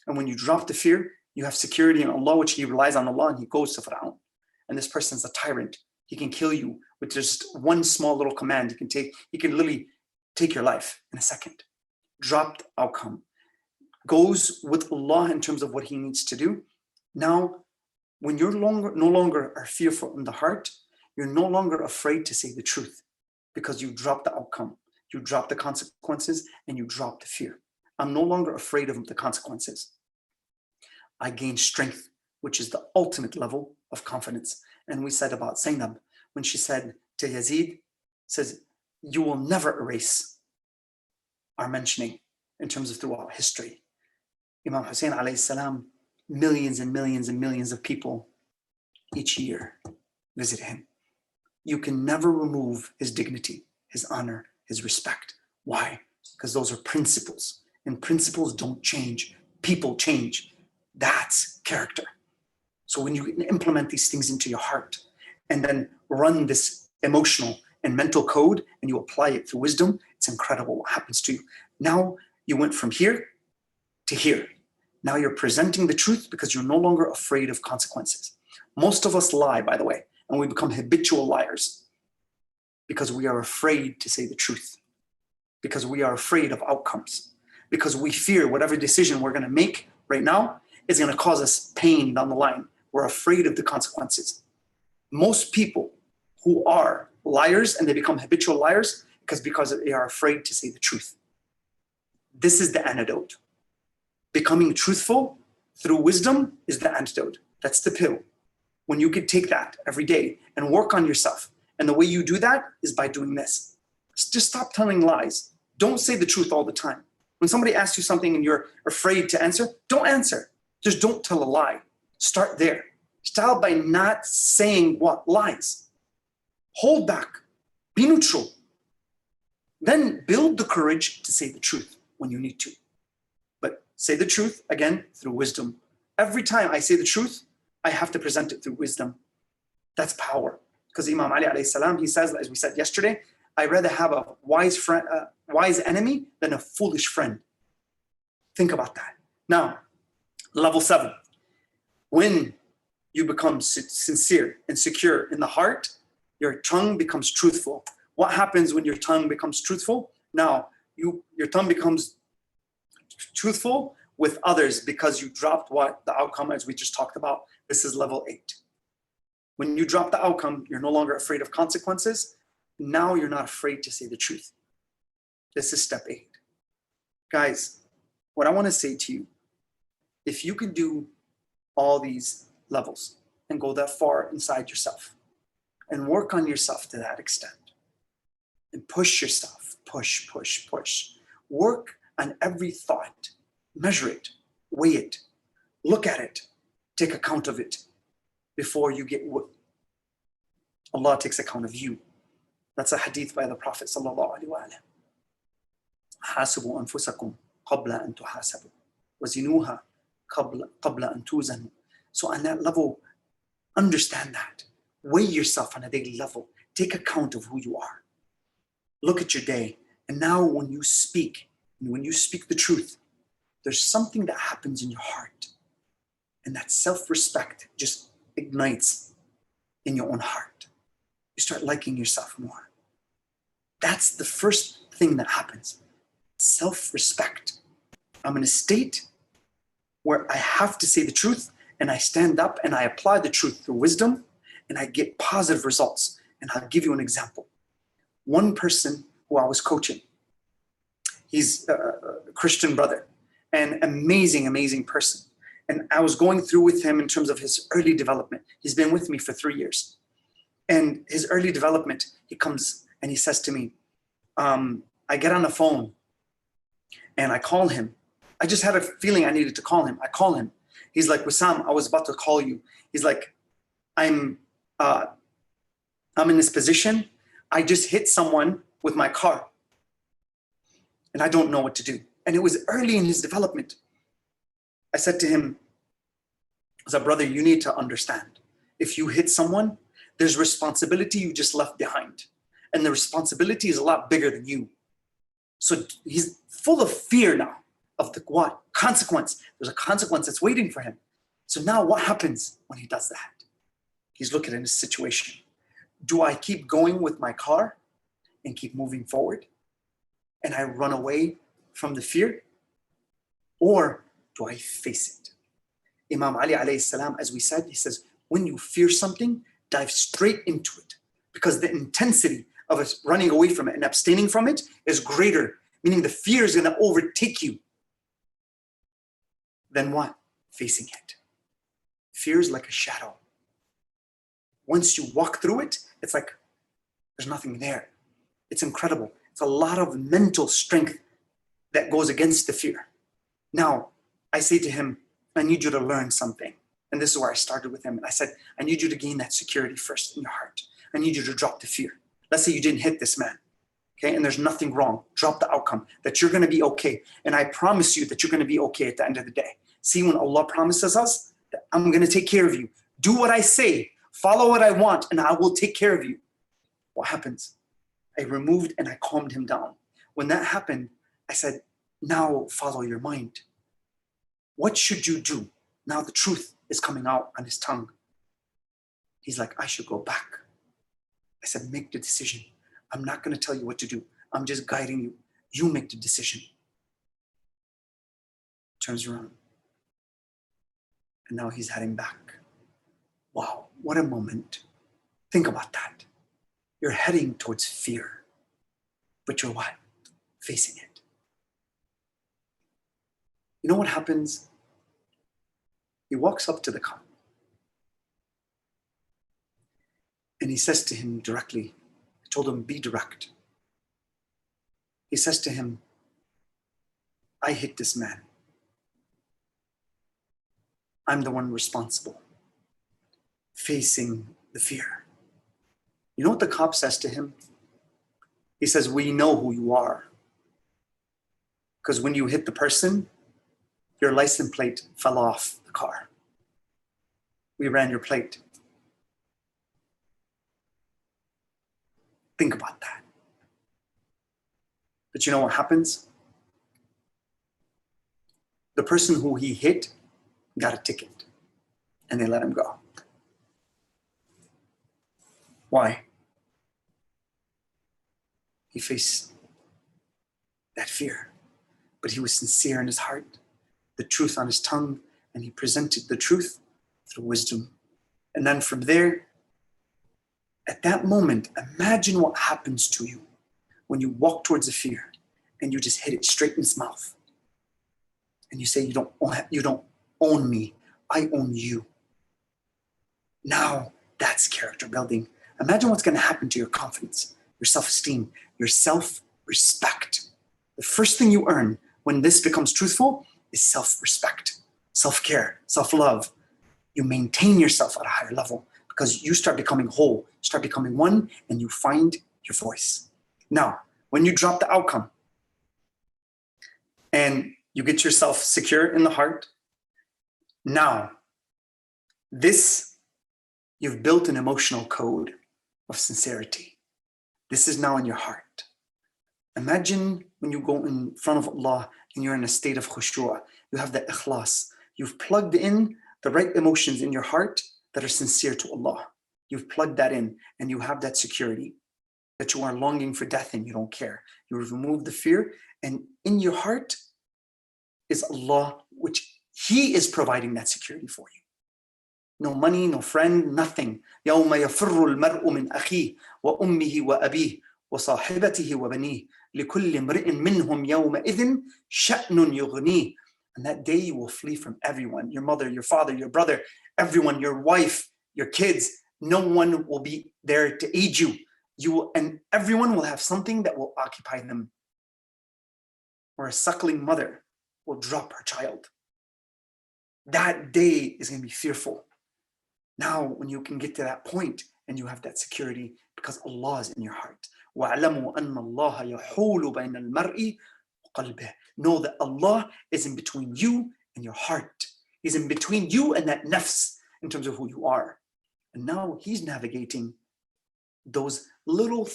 [SPEAKER 1] And when you drop the fear, you have security in Allah, which he relies on Allah, and he goes to Fir'aun. And this person's a tyrant. He can kill you with just one small little command. He can literally take your life in a second. Dropped outcome. Goes with Allah in terms of what he needs to do. Now, when you're no longer are fearful in the heart, you're no longer afraid to say the truth because you drop the outcome, you drop the consequences, and you drop the fear. I'm no longer afraid of the consequences. I gain strength, which is the ultimate level of confidence. And we said about Zainab, when she said to Yazid, says, you will never erase our mentioning in terms of throughout history. Imam Hussein alayhi salam, millions and millions and millions of people each year visit him. You can never remove his dignity, his honor, his respect. Why? Because those are principles, and principles don't change. People change. That's character. So when you implement these things into your heart and then run this emotional and mental code and you apply it through wisdom, it's incredible what happens to you. Now you went from here to here. Now you're presenting the truth because you're no longer afraid of consequences. Most of us lie, by the way, and we become habitual liars because we are afraid to say the truth, because we are afraid of outcomes, because we fear whatever decision we're going to make right now is going to cause us pain down the line. We're afraid of the consequences. Most people who are liars and they become habitual liars because they are afraid to say the truth. This is the antidote. Becoming truthful through wisdom is the antidote. That's the pill. When you could take that every day and work on yourself. And the way you do that is by doing this. Just stop telling lies. Don't say the truth all the time. When somebody asks you something and you're afraid to answer, don't answer. Just don't tell a lie. Start there. Start by not saying what? Lies. Hold back. Be neutral. Then build the courage to say the truth when you need to. But say the truth, again, through wisdom. Every time I say the truth, I have to present it through wisdom. That's power. Because Imam Ali alayhi salam, he says, as we said yesterday, I'd rather have a wise enemy than a foolish friend. Think about that. Now, level 7. When you become sincere and secure in the heart, your tongue becomes truthful. What happens when your tongue becomes truthful? Now, your tongue becomes truthful with others because you dropped what? The outcome, as we just talked about. This is level 8. When you drop the outcome, you're no longer afraid of consequences. Now you're not afraid to say the truth. This is step 8. Guys, what I want to say to you, if you can do all these levels and go that far inside yourself and work on yourself to that extent and push yourself, push. Work on every thought, measure it, weigh it, look at it, take account of it before you get what Allah takes account of you. That's a hadith by the Prophet sallallahu alaihi wasallam. حاسبوا أنفسكم قبل أن تحاسبوا وزنوها قبل أن توزنوا. So on that level, understand that. Weigh yourself on a daily level. Take account of who you are. Look at your day. And now when you speak the truth, there's something that happens in your heart. And that self-respect just ignites in your own heart. You start liking yourself more. That's the first thing that happens. Self-respect. I'm in a state where I have to say the truth, and I stand up and I apply the truth through wisdom, and I get positive results. And I'll give you an example. One person who I was coaching, he's a Christian brother, an amazing person. And I was going through with him in terms of his early development. He's been with me for 3 years. And his early development, he comes and he says to me, I get on the phone and I call him. I just had a feeling I needed to call him. I call him. He's like, Wissam, I was about to call you. He's like, I'm in this position. I just hit someone with my car and I don't know what to do. And it was early in his development. I said to him, I said, brother, you need to understand. If you hit someone, there's responsibility you just left behind. And the responsibility is a lot bigger than you. So he's full of fear now of the what? Consequence. There's a consequence that's waiting for him. So now what happens when he does that? He's looking at his situation. Do I keep going with my car and keep moving forward? And I run away from the fear? Or do I face it? Imam Ali alayhi salam, as we said, he says, when you fear something, dive straight into it. Because the intensity of us running away from it and abstaining from it is greater, meaning the fear is going to overtake you. Then what? Facing it. Fear is like a shadow. Once you walk through it, it's like there's nothing there. It's incredible. It's a lot of mental strength that goes against the fear. Now, I say to him, I need you to learn something. And this is where I started with him. And I said, I need you to gain that security first in your heart. I need you to drop the fear. Let's say you didn't hit this man, okay? And there's nothing wrong. Drop the outcome, that you're going to be okay. And I promise you that you're going to be okay at the end of the day. See, when Allah promises us that I'm going to take care of you, do what I say, follow what I want, and I will take care of you. What happens? I removed and I calmed him down. When that happened, I said, now follow your mind. What should you do? Now the truth is coming out on his tongue. He's like, I should go back. I said, make the decision. I'm not going to tell you what to do. I'm just guiding you. You make the decision. Turns around. And now he's heading back. Wow, what a moment. Think about that. You're heading towards fear. But you're what? Facing it. You know what happens? He walks up to the cop. And he says to him directly, I told him, be direct. He says to him, I hit this man. I'm the one responsible, facing the fear. You know what the cop says to him? He says, we know who you are. Because when you hit the person, your license plate fell off the car. We ran your plate. Think about that. But you know what happens? The person who he hit got a ticket and they let him go. Why? He faced that fear, but he was sincere in his heart, the truth on his tongue, and he presented the truth through wisdom. And then from there, At that moment, imagine what happens to you when you walk towards the fear and you just hit it straight in its mouth. And you say, you don't own me, I own you. Now that's character building. Imagine what's going to happen to your confidence, your self-esteem, your self-respect. The first thing you earn when this becomes truthful is self-respect, self-care, self-love. You maintain yourself at a higher level because you start becoming whole, start becoming one, and you find your voice. Now, when you drop the outcome and you get yourself secure in the heart, now you've built an emotional code of sincerity. This is now in your heart. Imagine when you go in front of Allah and you're in a state of khushu', you have the ikhlas. You've plugged in the right emotions in your heart that are sincere to Allah. You've plugged that in and you have that security that you are longing for death and you don't care. You've removed the fear, and in your heart is Allah, which He is providing that security for you. No money, no friend, nothing. يَوْمَ يَفِرُّ الْمَرْءُ مِنْ أَخِيهِ وَأُمِّهِ وَأَبِيهِ وَصَاحِبَتِهِ وَبَنِيهِ لِكُلِّ امْرِئٍ مِّنْهُمْ يَوْمَئِذٍ شَأْنٌ يُغْنِيهِ. And that day you will flee from everyone, your mother, your father, your brother, everyone, your wife, your kids. No one will be there to aid you. And everyone will have something that will occupy them. Or a suckling mother will drop her child. That day is going to be fearful. Now, when you can get to that point and you have that security because Allah is in your heart. وَاعْلَمُوا أَنَّ اللَّهَ يَحُولُ بَيْنَ الْمَرْءِ وَقَلْبِهِ. Know that Allah is in between you and your heart. He's in between you and that nafs in terms of who you are. And now He's navigating those little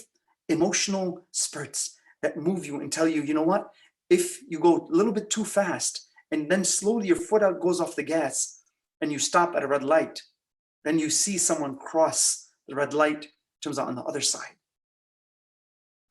[SPEAKER 1] emotional spurts that move you and tell you, you know what? If you go a little bit too fast and then slowly your foot out goes off the gas and you stop at a red light, then you see someone cross the red light, turns out on the other side.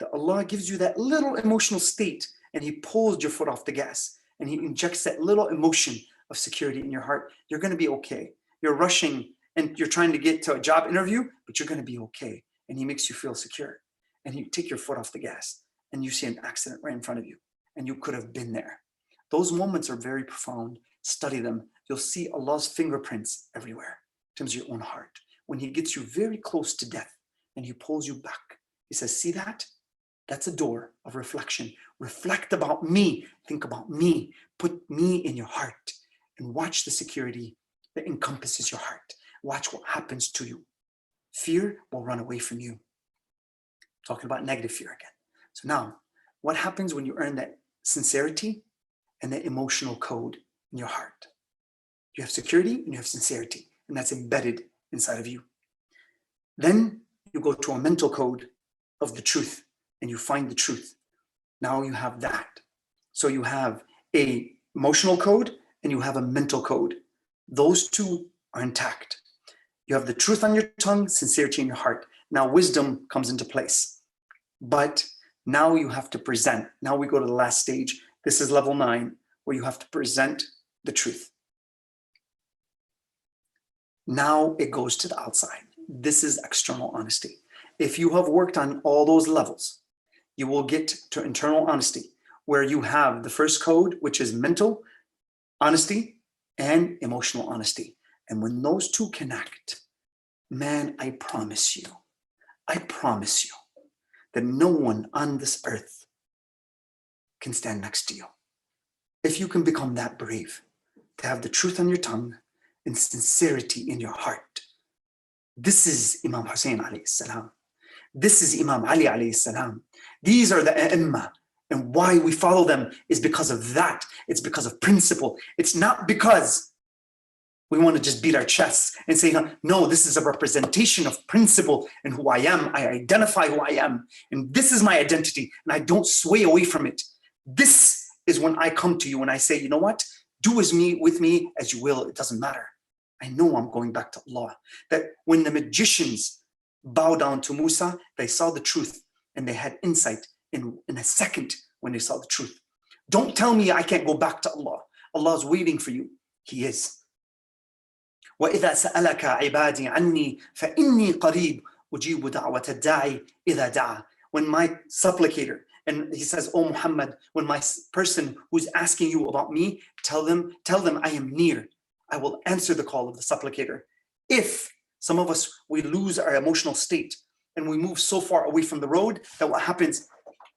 [SPEAKER 1] That Allah gives you that little emotional state and He pulls your foot off the gas and He injects that little emotion of security in your heart. You're going to be okay. You're rushing and you're trying to get to a job interview, but you're going to be okay. And He makes you feel secure. And you take your foot off the gas and you see an accident right in front of you and you could have been there. Those moments are very profound. Study them. You'll see Allah's fingerprints everywhere in terms of your own heart. When He gets you very close to death and He pulls you back, He says, see that? That's a door of reflection. Reflect about me. Think about me. Put me in your heart and watch the security that encompasses your heart. Watch what happens to you. Fear will run away from you. Talking about negative fear again. So now, what happens when you earn that sincerity and that emotional code in your heart? You have security and you have sincerity, and that's embedded inside of you. Then you go to a mental code of the truth and you find the truth. Now you have that. So you have a emotional code and you have a mental code. Those two are intact. You have the truth on your tongue, sincerity in your heart. Now wisdom comes into place. But now you have to present. Now we go to the last stage. This is level 9, where you have to present the truth. Now it goes to the outside. This is external honesty. If you have worked on all those levels, you will get to internal honesty, where you have the first code, which is mental honesty and emotional honesty. And when those two connect, man, I promise you that no one on this earth can stand next to you. If you can become that brave, to have the truth on your tongue and sincerity in your heart. This is Imam Hussein alayhi salam. This is Imam Ali alayhi salam. These are the A'imma. And why we follow them is because of that. It's because of principle. It's not because we want to just beat our chests and say, no, this is a representation of principle and who I am. I identify who I am. And this is my identity. And I don't sway away from it. This is when I come to you and I say, you know what? Do with me as you will. It doesn't matter. I know I'm going back to Allah. That when the magicians bow down to Musa, they saw the truth and they had insight in a second when they saw the truth. Don't tell me I can't go back to Allah. Allah is waiting for you. He is. وَإِذَا سَأَلَكَ عِبَادِي عَنِّي فَإِنِّي قَرِيبٌ أُجِيبُ دَعْوَةَ الدَّاعِ إِذَا دَعَى. When my supplicator, and he says, "O Muhammad, when my person who's asking you about me, tell them I am near. I will answer the call of the supplicator." If some of us, we lose our emotional state and we move so far away from the road that what happens,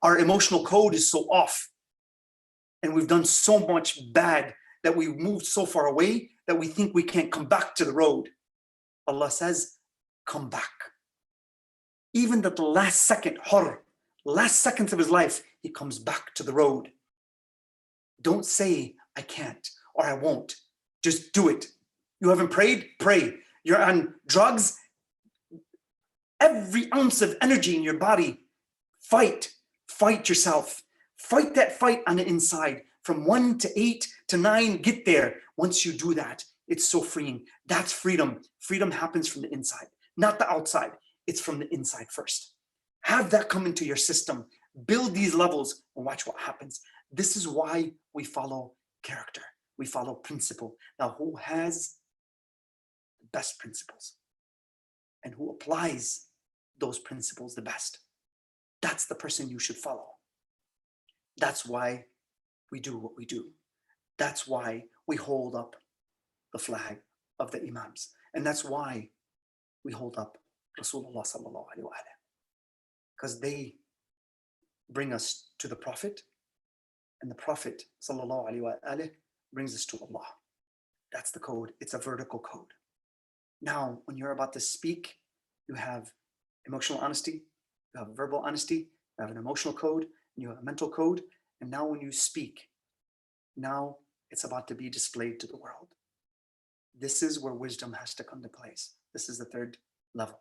[SPEAKER 1] our emotional code is so off. And we've done so much bad that we moved so far away that we think we can't come back to the road. Allah says, come back. Even at the last second, last seconds of his life, he comes back to the road. Don't say, I can't or I won't. Just do it. You haven't prayed? Pray. You're on drugs? Every ounce of energy in your body, fight yourself. Fight that fight on the inside. From 1 to 8 to 9, get there. Once you do that, it's so freeing. That's freedom. Freedom happens from the inside, not the outside. It's from the inside first. Have that come into your system. Build these levels and watch what happens. This is why we follow character. We follow principle. Now, who has the best principles and who applies those principles the best? That's the person you should follow. That's why we do what we do. That's why we hold up the flag of the Imams. And that's why we hold up Rasulullah sallallahu alaihi wasallam. Because they bring us to the Prophet, and the Prophet sallallahu alaihi wasallam brings us to Allah. That's the code. It's a vertical code. Now, when you're about to speak, you have emotional honesty, you have verbal honesty, you have an emotional code, and you have a mental code. And now when you speak, now it's about to be displayed to the world. This is where wisdom has to come to place. This is the third level,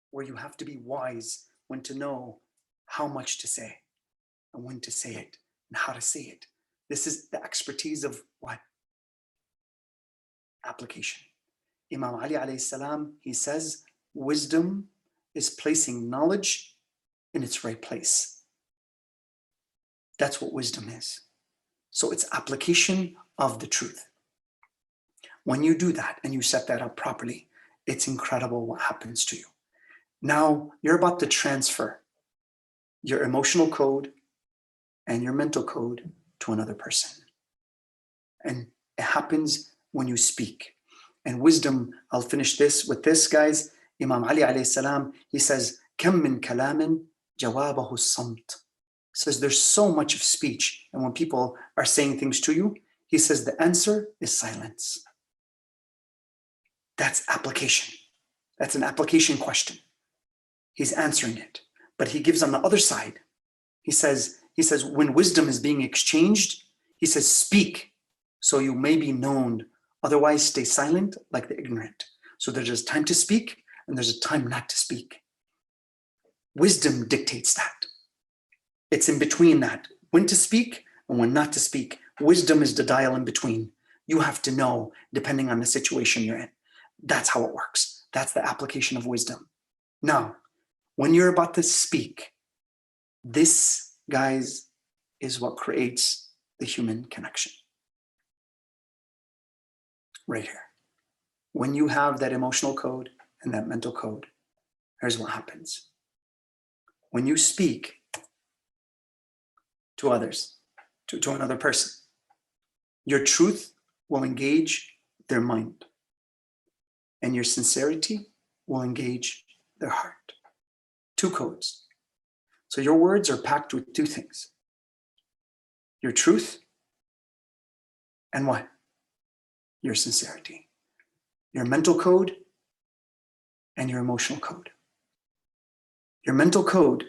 [SPEAKER 1] where you have to be wise when to know how much to say and when to say it and how to say it. This is the expertise of what? Application. Imam Ali alayhi salam, he says, wisdom is placing knowledge in its right place. That's what wisdom is. So it's application of the truth. When you do that and you set that up properly, it's incredible what happens to you. Now you're about to transfer your emotional code and your mental code to another person. And it happens when you speak. And wisdom, I'll finish this with this, guys. Imam Ali alayhi salam, he says, كم من كلام جوابه الصمت. Says there's so much of speech, and when people are saying things to you, he says the answer is silence. That's application. That's an application question. He's answering it, but he gives on the other side. He says when wisdom is being exchanged, he says speak so you may be known, otherwise stay silent like the ignorant. So there's a time to speak and there's a time not to speak. Wisdom dictates that. It's in between that, when to speak and when not to speak. Wisdom is the dial in between. You have to know, depending on the situation you're in. That's how it works. That's the application of wisdom. Now, when you're about to speak, this, guys, is what creates the human connection. Right here. When you have that emotional code and that mental code, here's what happens. When you speak to others, to another person, your truth will engage their mind, and your sincerity will engage their heart. Two codes. So your words are packed with two things: your truth and what? Your sincerity. Your mental code and your emotional code. Your mental code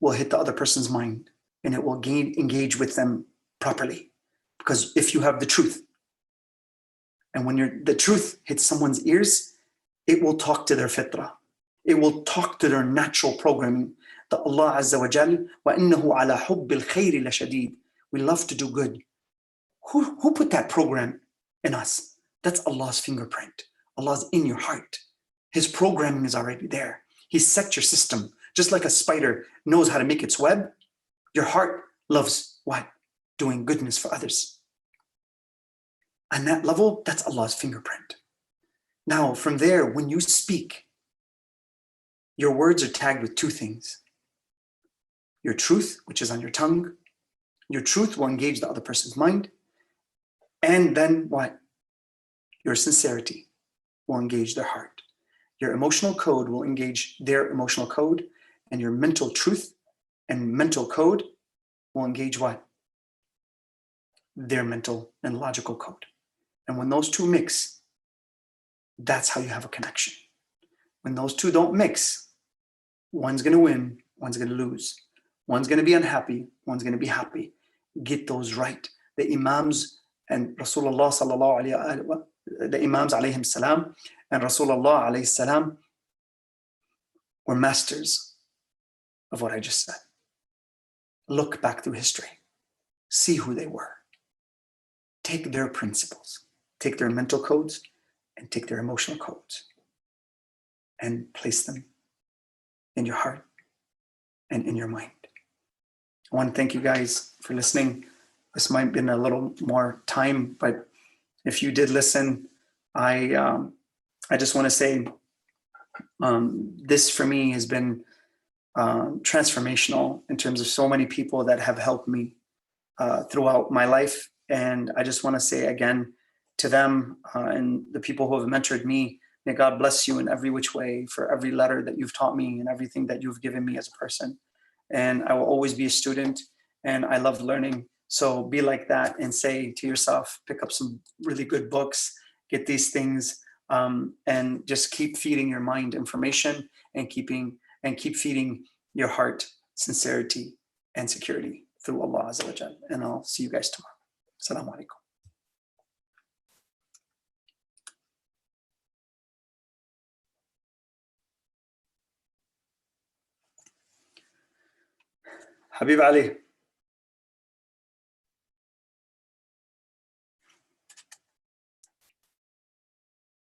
[SPEAKER 1] will hit the other person's mind, and it will engage with them properly. Because if you have the truth, and when the truth hits someone's ears, it will talk to their fitrah. It will talk to their natural programming. That Allah Azza wa Jal, وَإِنَّهُ عَلَى حُبِّ الْخَيْرِ لَشَدِيدٌ. We love to do good. Who put that program in us? That's Allah's fingerprint. Allah's in your heart. His programming is already there. He set your system. Just like a spider knows how to make its web, your heart loves what? Doing goodness for others. On that level, that's Allah's fingerprint. Now, from there, when you speak, Your words are tagged with two things. Your truth, which is on your tongue. Your truth will engage the other person's mind. And then what? Your sincerity will engage their heart. Your emotional code will engage their emotional code, and your mental truth and mental code will engage what? Their mental and logical code. And when those two mix, that's how you have a connection. When those two don't mix, one's going to win, one's going to lose. One's going to be unhappy, one's going to be happy. Get those right. The Imams and Rasulullah sallallahu alayhi wa the Imams alayhim salam and Rasulullah alayhi salam were masters of what I just said. Look back through history. See who they were. Take their principles, take their mental codes, and take their emotional codes, and place them in your heart and in your mind. I want to thank you guys for listening. This might have been a little more time, but if you did listen, I just want to say this for me has been transformational in terms of so many people that have helped me throughout my life. And I just want to say again to them and the people who have mentored me, may God bless you in every which way for every letter that you've taught me and everything that you've given me as a person. And I will always be a student, and I love learning. So be like that and say to yourself, pick up some really good books, get these things, and just keep feeding your mind information and keep feeding your heart sincerity and security through Allah Azza wa Jal. And I'll see you guys tomorrow. Assalamu alaikum. Habib Ali.